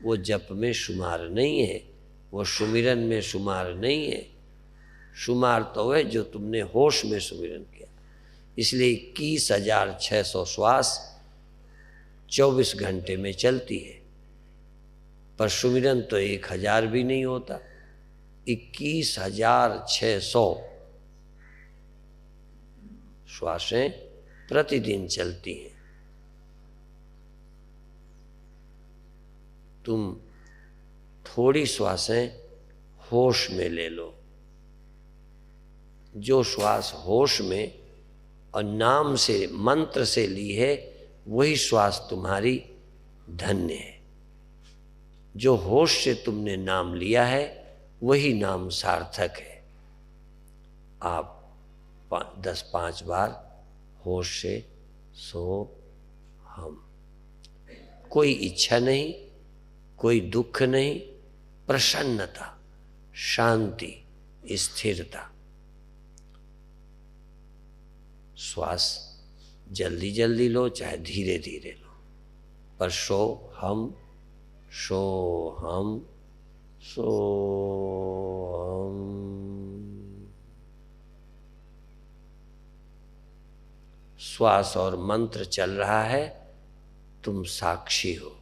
वो जप में शुमार नहीं है, वो सुमिरन में शुमार नहीं है। शुमार तो है जो तुमने होश में सुमिरन किया। इसलिए 21,600 श्वास 24 घंटे में चलती है। पर सुमिरन तो 1000 भी नहीं होता। 21,600 श्वासें प्रतिदिन चलती हैं। तुम थोड़ी श्वासें होश में ले लो। जो श्वास होश में और नाम से, मंत्र से ली है, वही श्वास तुम्हारी धन्य है। जो होश से तुमने नाम लिया है, वही नाम सार्थक है। आप 10-5 बार होश से सो हम। कोई इच्छा नहीं, कोई दुख नहीं, प्रसन्नता, शांति, स्थिरता। श्वास जल्दी जल्दी लो चाहे धीरे धीरे लो, पर सो हम श्वास और मंत्र चल रहा है, तुम साक्षी हो।